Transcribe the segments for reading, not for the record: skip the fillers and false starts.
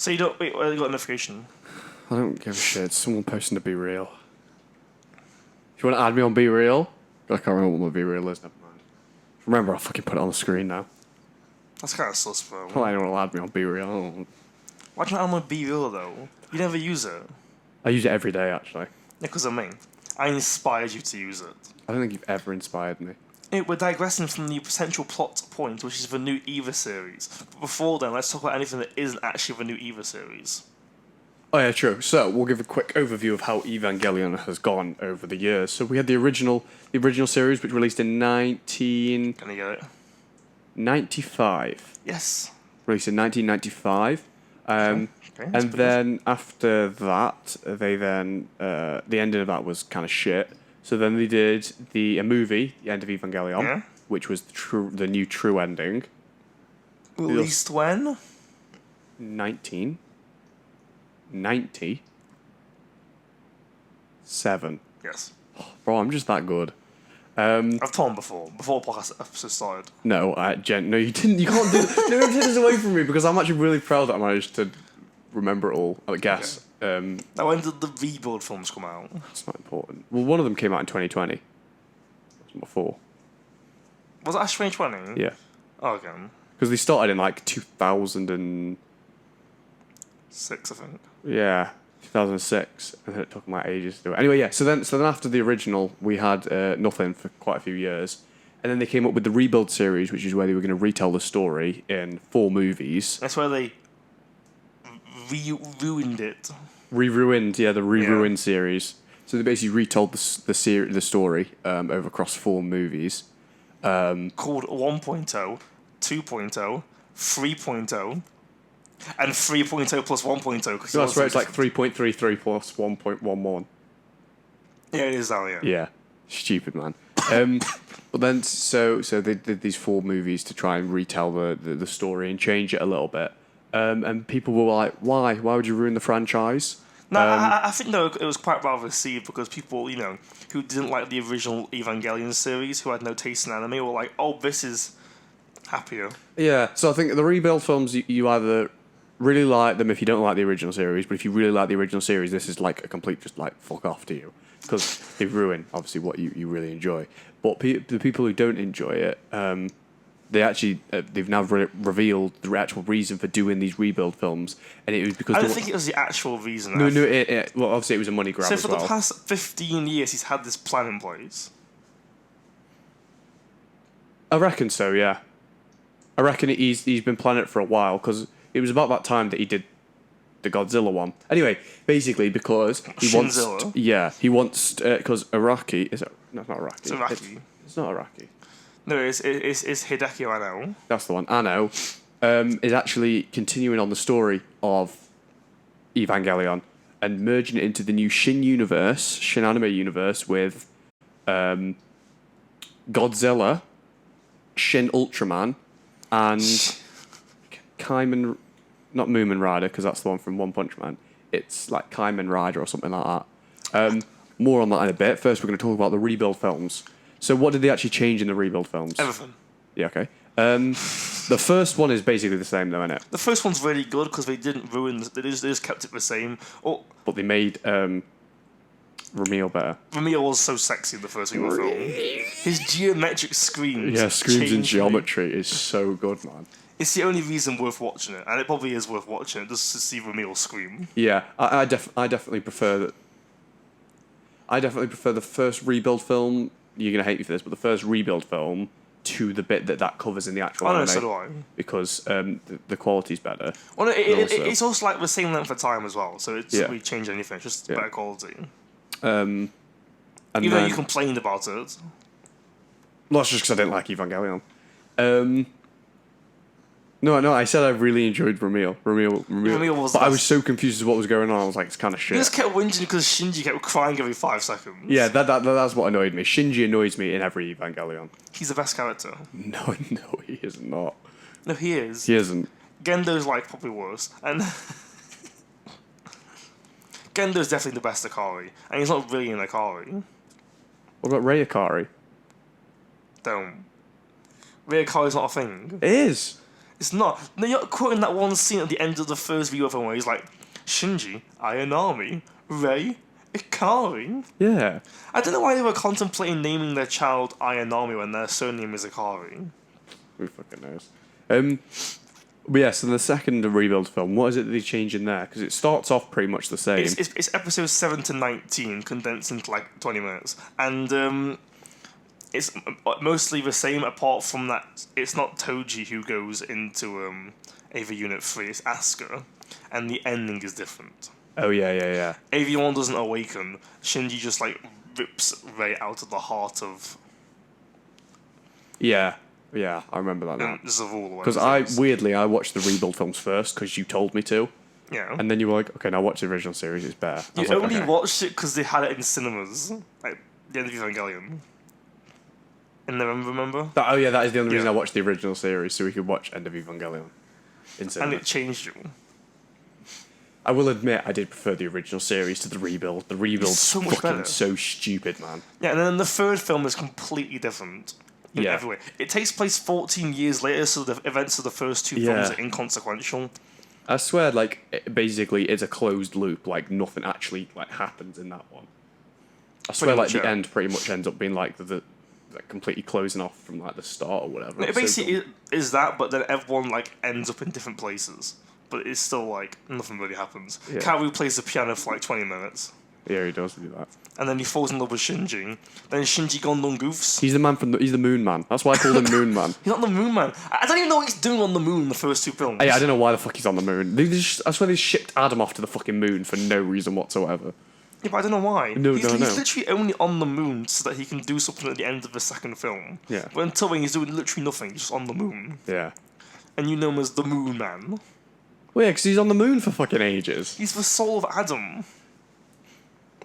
So you don't... Wait, you got a notification? I don't give a shit. Someone posting to Be Real. If you want to add me on Be Real, I can't remember what my Be Real is. Never mind. Remember, I'll fucking put it on the screen now. That's kind of sus, bro. Well, anyone will add me on Be Real. Why can't I be real, though? You never use it. I use it every day, actually. Yeah, because of me. I inspired you to use it. I don't think you've ever inspired me. We're digressing from the potential plot point, which is the new Eva series. But before then, let's talk about anything that isn't actually the new Eva series. Oh yeah, true. So we'll give a quick overview of how Evangelion has gone over the years. So we had the original series, which released in 1995. Can you get it? Yes. Released in 1995. Okay, And then after that, they then the ending of that was kind of shit. So then they did a movie, The End of Evangelion, which was the new true ending. Released when? 1997. Yes. Bro, I'm just that good. I've told him before the podcast episode started. No, no, you didn't. You can't do. No, take this away from me because I'm actually really proud that I managed to remember it all. I guess. Okay. Now, when did the rebuild films come out? It's not important. Well, one of them came out in 2020. That's before. Was it actually 2020? Yeah. Oh, okay. Because they started in like 2006, I think. Yeah, 2006, and then it took them like ages to do it. Anyway, yeah. So then after the original, we had nothing for quite a few years, and then they came up with the rebuild series, which is where they were going to retell the story in 4 movies. That's where they ruined it. Ruined series. So they basically retold the story across 4 movies. Called 1.0, 2.0, 3.0, and 3.0 plus 1.0. So that's where it's like 3.33 plus 1.11. Yeah, it is now, yeah. Yeah. Stupid, man. But then, so they did these 4 movies to try and retell the story and change it a little bit. And people were like, why? Why would you ruin the franchise? No, I think though it was quite well received because people, who didn't like the original Evangelion series, who had no taste in anime, were like, "Oh, this is happier." Yeah, so I think the rebuild films, you either really like them if you don't like the original series, but if you really like the original series, this is like a complete just like fuck off to you because they ruin obviously what you really enjoy. But the people who don't enjoy it, they actually they've now revealed the actual reason for doing these rebuild films, and it was because I don't think it was the actual reason. Well, obviously it was a money grab. So for the past 15 years, he's had this plan in place. I reckon so. Yeah, I reckon he's been planning it for a while because it was about that time that he did the Godzilla one. Anyway, basically because he wants because Araki is it? No, it's not Araki. It's Araki. It's not Araki. No, it's Hideaki Anno. That's the one. Anno is actually continuing on the story of Evangelion and merging it into the new Shin Anime universe with Godzilla, Shin Ultraman, and Kaiman, not Moomin Rider, because that's the one from One Punch Man. It's like Kaiman Rider or something like that. More on that in a bit. First, we're going to talk about the rebuild films. So what did they actually change in the rebuild films? Everything. Yeah, okay. The first one is basically the same, though, isn't it? The first one's really good because they didn't ruin. They just kept it the same. But they made Ramil better. Ramil was so sexy in the first film. His geometric screams. Yeah, screams in geometry is so good, man. It's the only reason worth watching it, and it probably is worth watching it just to see Ramil scream. Yeah, I definitely prefer that. I definitely prefer the first rebuild film. You're gonna hate me for this, but the first rebuild film to the bit that covers in the actual anime. So do I. Because the quality's better. Well, it's also like the same length of time as well, so it doesn't really change anything. It's just better quality. And even though you complained about it. Well, that's just because I didn't like Evangelion. No, I said I really enjoyed Ramil was. But I was so confused as to what was going on. I was like, it's kind of shit. You just kept whinging because Shinji kept crying every 5 seconds. Yeah, that's what annoyed me. Shinji annoys me in every Evangelion. He's the best character. No, he is not. No, he is. He isn't. Gendo's like probably worse, and Gendo's definitely the best Akari, and he's not really an Akari. What about Rei Akari? Don't. Rei Akari's not a thing. It is. It's not. No, you're quoting that one scene at the end of the first video film where he's like, Shinji, Ayanami, Rei, Ikari. Yeah. I don't know why they were contemplating naming their child Ayanami when their surname is Ikari. Who fucking knows? But yeah, so the second rebuild film, what is it that they change in there? Because it starts off pretty much the same. It's episodes 7 to 19 condensed into like 20 minutes. And it's mostly the same apart from that it's not Toji who goes into AV Unit 3, it's Asuka. And the ending is different. Oh, yeah. AV1 doesn't awaken. Shinji just like rips Rei out of the heart of... Yeah, I remember that now. Zavul. Because weirdly, I watched the rebuild films first because you told me to. Yeah. And then you were like, okay, now watch the original series, it's better. You only watched it because they had it in cinemas. Like, the end of Evangelion. In November, remember? That is the only reason I watched the original series, so we could watch End of Evangelion in cinema. And it changed you. I will admit, I did prefer the original series to the rebuild. The rebuild's so much fucking better. so stupid, man. Yeah, and then the third film is completely different. In every way. It takes place 14 years later, so the events of the first two films are inconsequential. I swear, basically, it's a closed loop. Like, nothing actually happens in that one. I swear, the end pretty much ends up being the completely closing off from the start or whatever. It basically is that, but then everyone ends up in different places. But it's still nothing really happens. Yeah. Kaoru plays the piano for 20 minutes. Yeah, he does do that. And then he falls in love with Shinji. Then Shinji Gondon goofs. He's the man he's the Moon Man. That's why I call him Moon Man. He's not the Moon Man. I don't even know what he's doing on the moon in the first two films. Hey, I don't know why the fuck he's on the moon. I swear they shipped Adam off to the fucking moon for no reason whatsoever. Yeah, but I don't know why. He's no. literally only on the moon so that he can do something at the end of the second film. Yeah. But until then, he's doing literally nothing, just on the moon. Yeah. And you know him as the Moon Man. Well, yeah, because he's on the moon for fucking ages. He's the soul of Adam.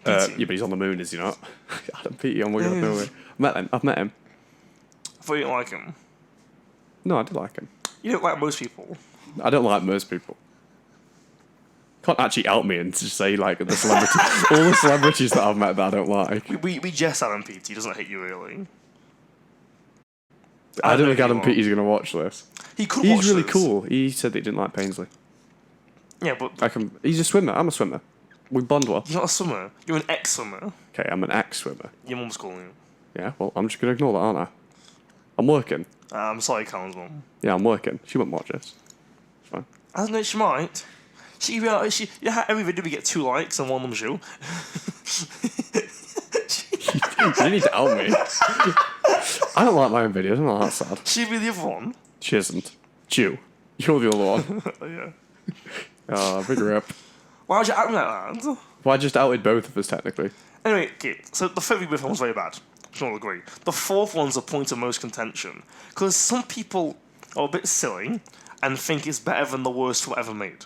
Yeah, but he's on the moon, is he not? Adam Peaty, oh my god, no way. I've met him. I thought you didn't like him. No, I do like him. You don't like most people. I don't like most people. Can't actually out me and just say the celebrity, all the celebrities that I've met that I don't like. We jest Adam Peaty, he doesn't hate you really. I don't think Adam Peaty's going to watch this. He's really cool. He said that he didn't like Paisley. Yeah, but... He's a swimmer. I'm a swimmer. We bond well. You're not a swimmer. You're an ex-swimmer. Okay, I'm an ex-swimmer. Your mum's calling you. Yeah, well, I'm just going to ignore that, aren't I? I'm working. I'm sorry, Callum's mum. Yeah, I'm working. She won't watch this. It's fine. I don't know, she might. You know how every video we get 2 likes and one of them's you? You need to out me. I don't like my own videos. I'm not that sad. She'd be the other one. She isn't. Jew. You're the other one. Yeah. Big rip. Why would you act like that? Well, I just outed both of us, technically. Anyway, okay, so the third reboot film was very bad. We can all agree. The fourth one's a point of most contention. Because some people are a bit silly and think it's better than the worst film ever made.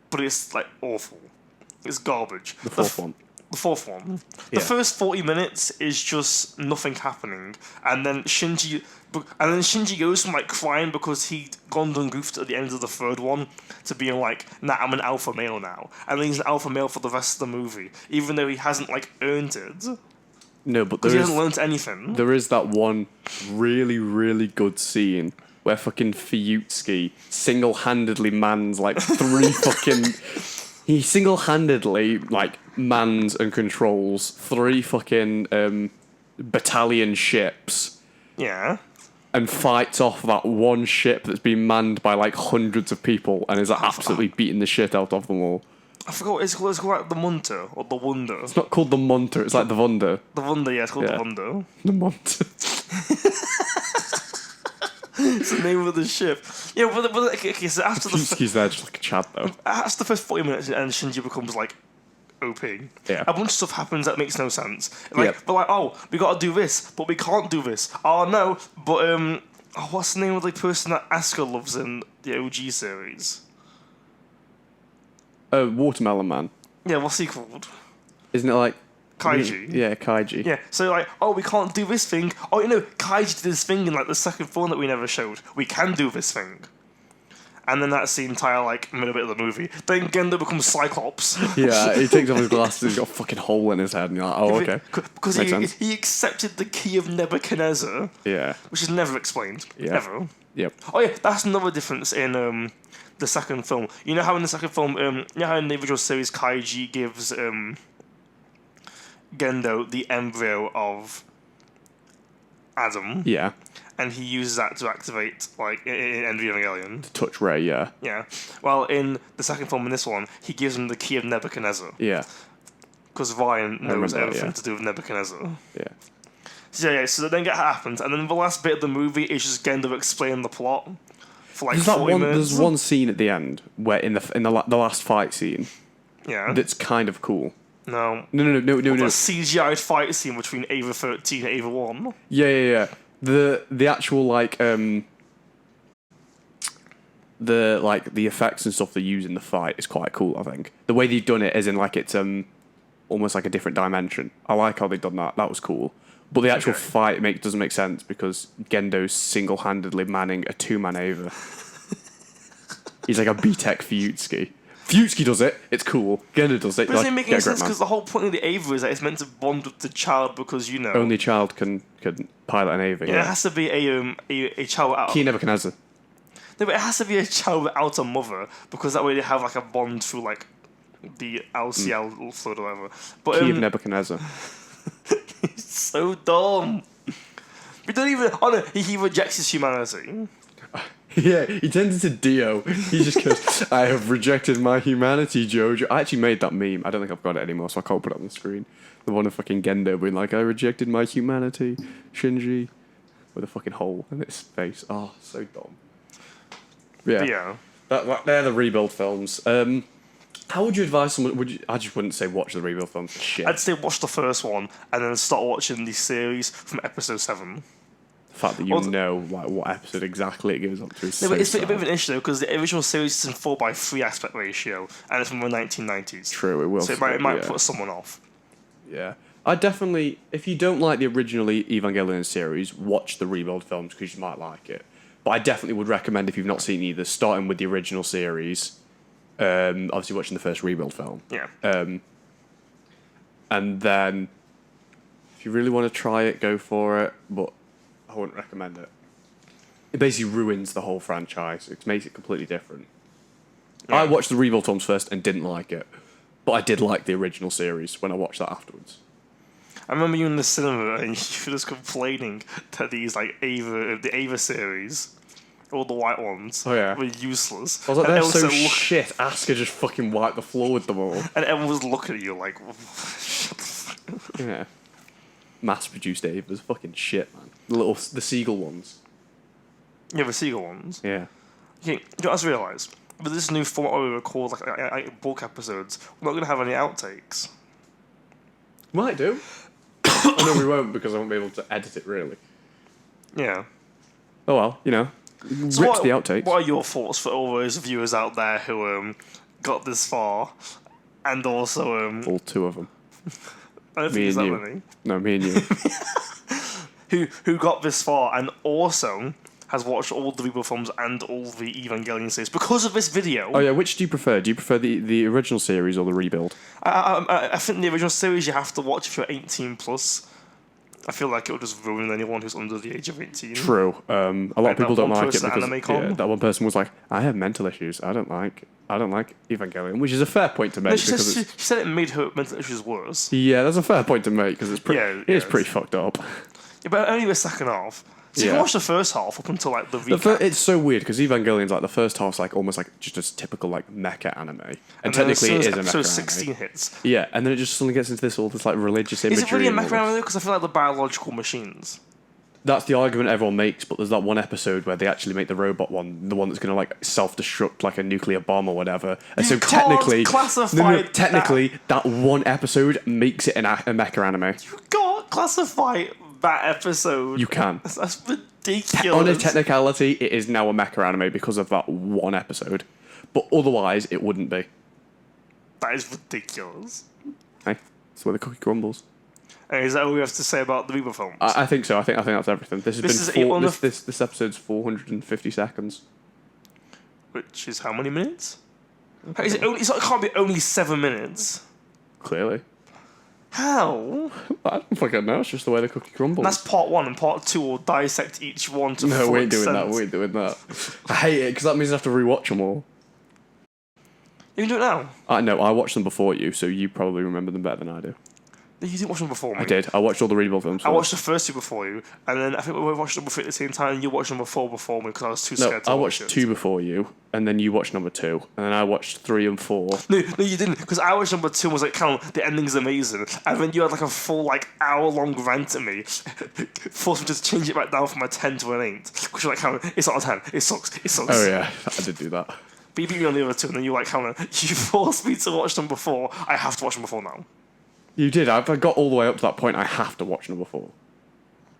But it's, awful. It's garbage. The fourth one. The fourth one. The first 40 minutes is just nothing happening. And then Shinji goes from crying because he Gondon goofed at the end of the third one to being nah, I'm an alpha male now. And then he's an alpha male for the rest of the movie, even though he hasn't earned it. No, but because he hasn't learned anything. There is that one really, really good scene where fucking Fuyutsuki single-handedly mans 3 fucking... He single-handedly mans and controls 3 fucking battalion ships. Yeah. And fights off that one ship that's been manned by hundreds of people and is absolutely beating the shit out of them all. I forgot what it's called. It's called the Munter or the Wunder. It's not called the Munter, it's the Wunder. The Wunder, yeah, it's called the Wunder. The Munter. It's the name of the ship. Yeah, but okay, so after Fuyutsuki's there just like a Chad though. After the first 40 minutes and Shinji becomes OP. Yeah. A bunch of stuff happens that makes no sense. But oh, we gotta do this, but we can't do this. Oh no, but what's the name of the person that Asuka loves in the OG series? Watermelon Man. Yeah, what's he called? Isn't it Kaiji. Yeah, Kaiji. Yeah, so oh, we can't do this thing. Oh, Kaiji did this thing in the second film that we never showed. We can do this thing. And then that's the entire middle bit of the movie. Then Gendo becomes Cyclops. Yeah, he takes off his glasses, he's got a fucking hole in his head, and you're like, oh, okay. Because Makes sense. he accepted the key of Nebuchadnezzar, Yeah. which is never explained. Yeah. Ever. Yep. Oh yeah, that's another difference in the second film. You know how in the second film, you know how in the original series Kaiji gives Gendo the embryo of Adam, Yeah. and he uses that to activate in End of Evangelion. Touch Ray, yeah. Yeah. Well, in the second film, in this one, he gives him the key of Nebuchadnezzar. Yeah. Because Ryan knows that, everything yeah. to do with Nebuchadnezzar. Yeah. So then that happens, and then the last bit of the movie is just Gendo explaining the plot for There's 40 minutes. There's one scene at the end where in the last fight scene Yeah. that's kind of cool. No. No. A CGI fight scene between Ava 13 and Ava 1. Yeah. The actual the effects and stuff they use in the fight is quite cool. I think the way they've done it is in it's almost like a different dimension. I like how they've done that. That was cool. But the actual fight doesn't make sense because Gendo's single-handedly manning a two-man Ava. He's like a B-Tech Fuyutsuki. Fuyutsuki does it. It's cool. Gendo does it. But doesn't it make any sense? Because the whole point of the Ava is that it's meant to bond with the child because, only child can pilot an Ava. Yeah, it has to be a child without... Key Nebuchadnezzar. No, but it has to be a child without a mother because that way they have a bond through the LCL fluid or whatever. But, Key of Nebuchadnezzar. He's so dumb. We don't even... Oh no, he rejects his humanity. Yeah, he turns into Dio. He just goes, I have rejected my humanity, Jojo. I actually made that meme. I don't think I've got it anymore, so I can't put it on the screen. The one of fucking Gendo being like, I rejected my humanity, Shinji. With a fucking hole in his face. Oh, so dumb. Yeah. They're the rebuild films. How would you advise someone? I just wouldn't say watch the rebuild films. Shit. I'd say watch the first one and then start watching the series from episode 7. The fact that you know what episode exactly it goes up to is so it's a sad. bit of an issue though because the original series is in 4:3 aspect ratio and it's from the 1990s. True, it will. So it might put someone off. Yeah. I definitely, if you don't like the original Evangelion series, watch the rebuild films because you might like it. But I definitely would recommend, if you've not seen either, starting with the original series, obviously watching the first rebuild film. Yeah. And then, if you really want to try it, go for it, but I wouldn't recommend it. It basically ruins the whole franchise. It makes it completely different. Yeah. I watched the rebuild films first and didn't like it, but I did like the original series when I watched that afterwards. I remember you in the cinema and you were just complaining that these the Ava series, all the white ones, were useless. I was like, they're so shit. Asuka just fucking wiped the floor with them all. And everyone was looking at you like, shut the fuck up. Yeah. Mass-produced Ava's fucking shit, man. The seagull ones. Yeah, the seagull ones. Yeah. Okay, you know, I just realised, with this new format where we record bulk episodes, we're not going to have any outtakes. Might do. I know we won't because I won't be able to edit it, really. Yeah. Oh well, So rips the outtakes. What are your thoughts for all those viewers out there who got this far, and also all two of them. I don't think it's that many. No, me and you. who got this far and also has watched all the rebuild films and all the Evangelion series because of this video. Oh yeah, which do you prefer? Do you prefer the original series or the rebuild? I think the original series you have to watch if you're 18 plus. I feel like it would just ruin anyone who's under the age of 18. True. A lot of people don't like it because that one person was like, "I have mental issues. I don't like Evangelion," which is a fair point to make. She said it made her mental issues worse. Yeah, that's a fair point to make because it's pretty fucked up. Yeah, but only the second half. So you can watch the first half up until the recap. It's so weird because Evangelion's the first half's almost just a typical mecha anime, and technically it is a mecha so anime. 16 hits. Yeah, and then it just suddenly gets into all this religious imagery. Is it really a mecha anime? Because I feel like the biological machines. That's the argument everyone makes, but there's that one episode where they actually make the robot one, the one that's going to self-destruct like a nuclear bomb or whatever. And so technically, that one episode makes it a mecha anime. You can't classify that episode. You can. That's ridiculous. On a technicality, it is now a mecha anime because of that one episode, but otherwise it wouldn't be. That is ridiculous. Hey, that's where the cookie crumbles. Is that all we have to say about the rebuild films? I think so. I think that's everything. This episode's 450 seconds. which is how many minutes? Is it only, it can't be only 7 minutes. Clearly. How? I don't fucking know. It's just the way the cookie crumbles. That's part 1, and part 2 will dissect each one to No, full we ain't doing extent. that. We ain't doing that. I hate it because that means I have to rewatch them all. You can do it now. I know. I watched them before you, so you probably remember them better than I do. You didn't watch them before me. I did. I watched all the readable films. I watched the first 2 before you, and then I think we watched them at the same time, and you watched them before me because I was too scared to I watch watched it. 2 before you, and then you watched number 2, and then I watched 3 and 4. No, you didn't, because I watched number 2 and was like, the ending's amazing, and then you had like a full hour-long rant at me, forced me to change it back down from a 10 to an 8, because you're like, it's not a 10, it sucks. Oh yeah, I did do that. But you beat me on the other 2, and then you're like, you forced me to watch them before, I have to watch them before now. You did. If I got all the way up to that point, I have to watch number 4.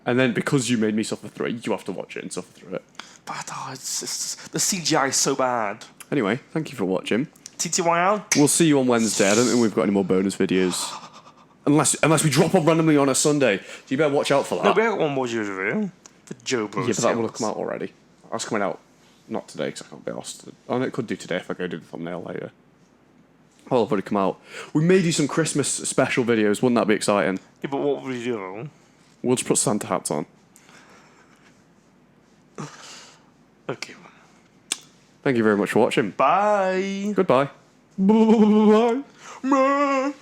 And then because you made me suffer through it, you have to watch it and suffer through it. But it's just, the CGI is so bad. Anyway, thank you for watching. TTYL? We'll see you on Wednesday. I don't think we've got any more bonus videos. Unless we drop them randomly on a Sunday. So you better watch out for that. No, we have got one more Joe video. The Joe Bros. Yeah, but that will have come out already. That's coming out not today because I can't be asked. Oh, no, it could do today if I go do the thumbnail later. Well, I've already come out. We may do some Christmas special videos. Wouldn't that be exciting? Yeah, but what would we do? We'll just put Santa hats on. Okay. Thank you very much for watching. Bye. Goodbye. Bye. Bye.